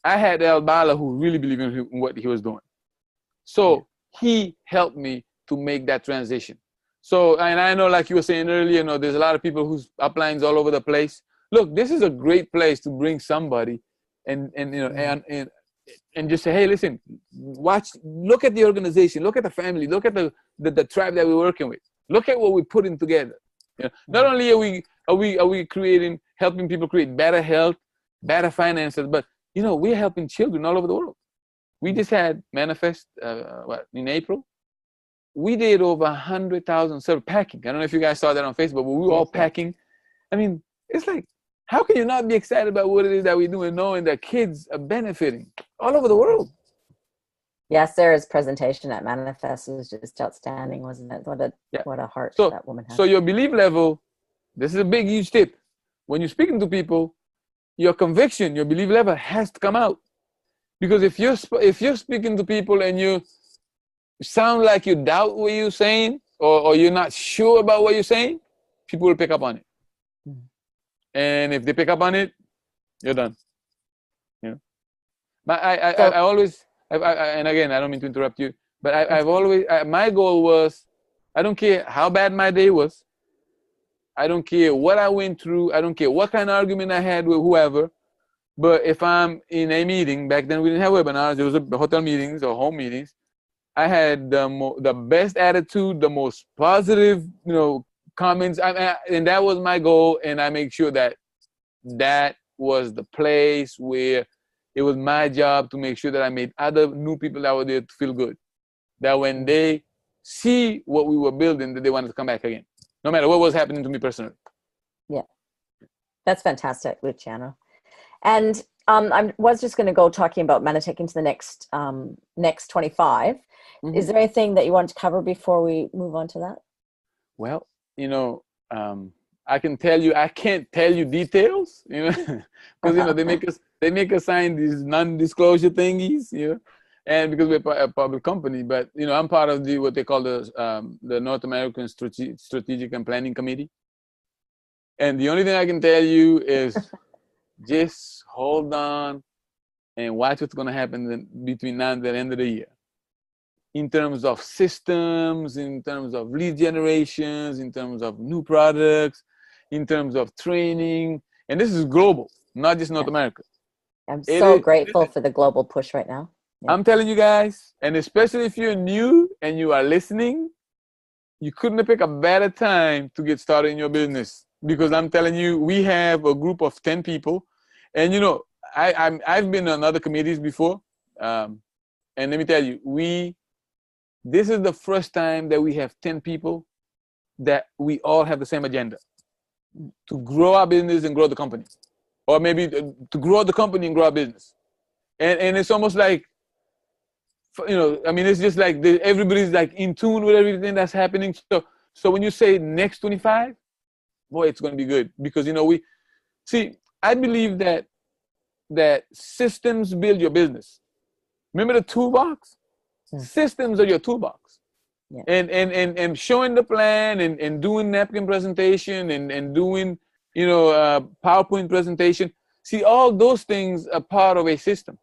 I had El Bala who really believed in what he was doing. So he helped me to make that transition. So, and I know, like you were saying earlier, there's a lot of people whose uplines all over the place. Look, this is a great place to bring somebody and just say, hey, listen, look at the organization, look at the family, look at the tribe that we're working with. Look at what we're putting together. Not only are we helping people create better health, better finances, but we're helping children all over the world. We just had Manifest in April. We did over 100,000 packing. I don't know if you guys saw that on Facebook, but we were all packing. I mean, it's like how can you not be excited about what it is that we do and knowing that kids are benefiting all over the world? Yes, Sarah's presentation at Manifest was just outstanding, wasn't it? What a heart that woman has. So your belief level, this is a big, huge tip. When you're speaking to people, your conviction, your belief level has to come out. Because if you're speaking to people and you sound like you doubt what you're saying, or you're not sure about what you're saying, people will pick up on it. Mm-hmm. And if they pick up on it, you're done. You know. But I always, and again, I don't mean to interrupt you, but I've always, my goal was, I don't care how bad my day was. I don't care what I went through. I don't care what kind of argument I had with whoever. But if I'm in a meeting, back then we didn't have webinars, there was hotel meetings or home meetings. I had the best attitude, the most positive, comments, and that was my goal. And I make sure that was the place where it was my job to make sure that I made other new people that were there to feel good. That when they see what we were building, that they wanted to come back again, no matter what was happening to me personally. Yeah, that's fantastic, Luciano. And I was just going to go talking about Manatech into the next 25. Mm-hmm. Is there anything that you want to cover before we move on to that? Well, I can tell you, I can't tell you details, because they make us sign these non-disclosure thingies, and because we're a public company. But I'm part of what they call the North American Strategic and Planning Committee, and the only thing I can tell you is just hold on and watch what's going to happen between now and the end of the year. In terms of systems, in terms of lead generations, in terms of new products, in terms of training. And this is global, not just North America. I'm so grateful for the global push right now. Yeah. I'm telling you guys, and especially if you're new and you are listening, you couldn't have picked a better time to get started in your business. Because I'm telling you, we have a group of 10 people. And, I've been on other committees before. And let me tell you, this is the first time that we have 10 people that we all have the same agenda. To grow our business and grow the company. Or maybe to grow the company and grow our business. And it's almost like, it's just like everybody's like in tune with everything that's happening. So when you say next 25, boy, it's going to be good. Because, I believe that systems build your business. Remember the toolbox? Yeah. Systems are your toolbox. Yeah. And showing the plan and doing napkin presentation and doing, PowerPoint presentation. See, all those things are part of a system.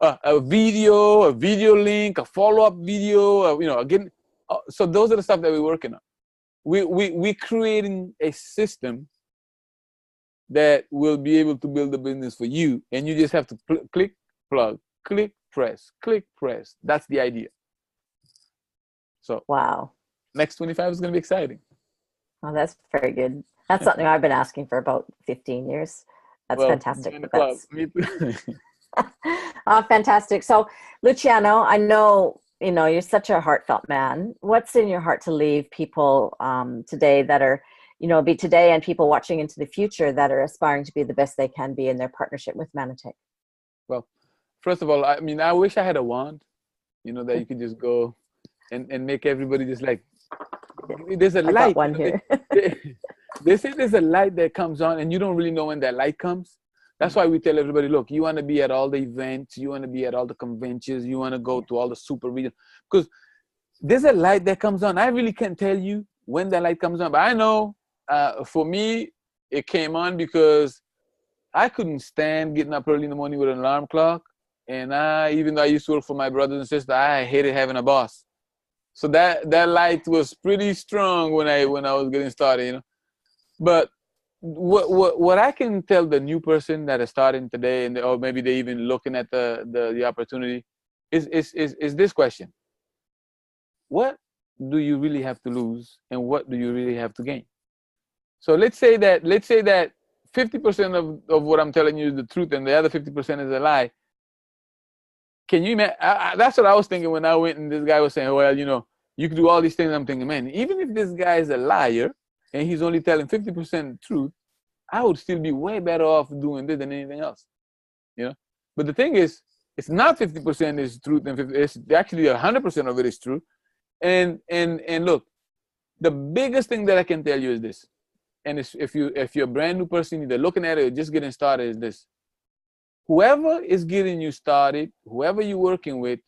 A video link, a follow-up video, again. So those are the stuff that we're working on. We're creating a system that will be able to build the business for you. And you just have to click, plug, click, press, click, press. That's the idea. So wow. Next 25 is going to be exciting. Oh, that's very good. That's something I've been asking for about 15 years. That's fantastic. Me too. Oh, fantastic. So, Luciano, I know, you're such a heartfelt man. What's in your heart to leave people today that are, be today and people watching into the future that are aspiring to be the best they can be in their partnership with Manatech? Well, first of all, I wish I had a wand, that you could just go and make everybody just like, there's a light. Got one here. They say there's a light that comes on and you don't really know when that light comes. That's why we tell everybody, look, you want to be at all the events, you want to be at all the conventions, you want to go to all the super regions, because there's a light that comes on. I really can't tell you when that light comes on, but I know for me, it came on because I couldn't stand getting up early in the morning with an alarm clock. And even though I used to work for my brothers and sisters, I hated having a boss. So that light was pretty strong when I was getting started, But what I can tell the new person that is starting today, or maybe they even looking at the opportunity, is this question: what do you really have to lose, and what do you really have to gain? So let's say that 50% of what I'm telling you is the truth, and the other 50% is a lie. Can you imagine? That's what I was thinking when I went and this guy was saying, well, you can do all these things. I'm thinking, man, even if this guy is a liar and he's only telling 50% truth, I would still be way better off doing this than anything else. But the thing is, it's not 50% is truth, and it's actually 100% of it is true. And look, the biggest thing that I can tell you is this. And if you're a brand new person, either looking at it or just getting started, is this: whoever is getting you started, whoever you're working with,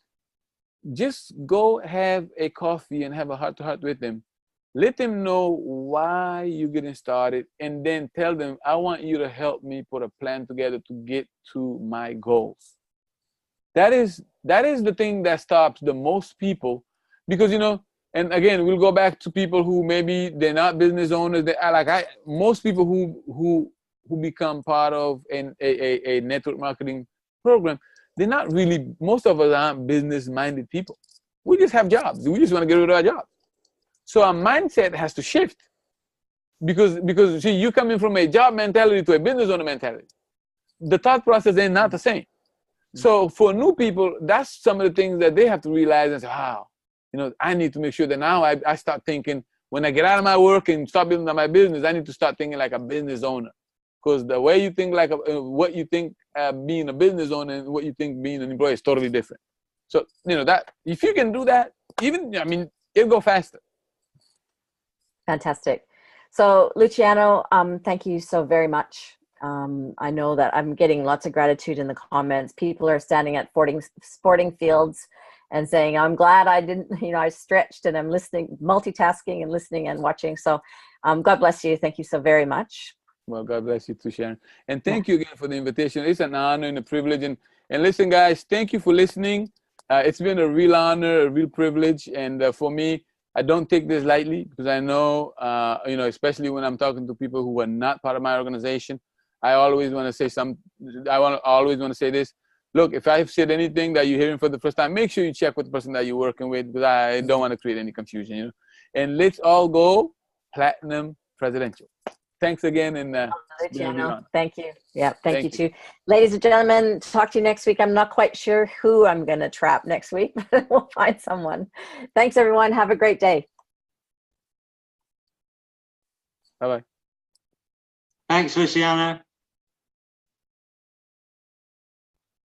just go have a coffee and have a heart-to-heart with them. Let them know why you're getting started, and then tell them, I want you to help me put a plan together to get to my goals. That is the thing that stops the most people, because and again, we'll go back to people who maybe they're not business owners. Most people who become part of a network marketing program, they're not really, most of us aren't business-minded people. We just have jobs. We just want to get rid of our jobs. So our mindset has to shift, because see, you coming from a job mentality to a business owner mentality. The thought process ain't not the same. So for new people, that's some of the things that they have to realize and say, wow, I need to make sure that now I start thinking, when I get out of my work and start building my business, I need to start thinking like a business owner. Because the way you think what you think being a business owner and what you think being an employee is totally different. So, that if you can do that, it'll go faster. Fantastic. So Luciano, thank you so very much. I know that I'm getting lots of gratitude in the comments. People are standing at sporting fields and saying, I'm glad I didn't, I stretched and I'm listening, multitasking and listening and watching. So God bless you. Thank you so very much. Well, God bless you too, Sharon. And thank you again for the invitation. It's an honor and a privilege. And listen, guys, thank you for listening. It's been a real honor, a real privilege. And for me, I don't take this lightly, because I know, especially when I'm talking to people who are not part of my organization, I always want to say always want to say this. Look, if I've said anything that you're hearing for the first time, make sure you check with the person that you're working with, because I don't want to create any confusion, And let's all go Platinum Presidential. Thanks again, and thank you. Yeah, thank you too. Ladies and gentlemen, talk to you next week. I'm not quite sure who I'm going to trap next week, but we'll find someone. Thanks, everyone. Have a great day. Bye-bye. Thanks, Luciano.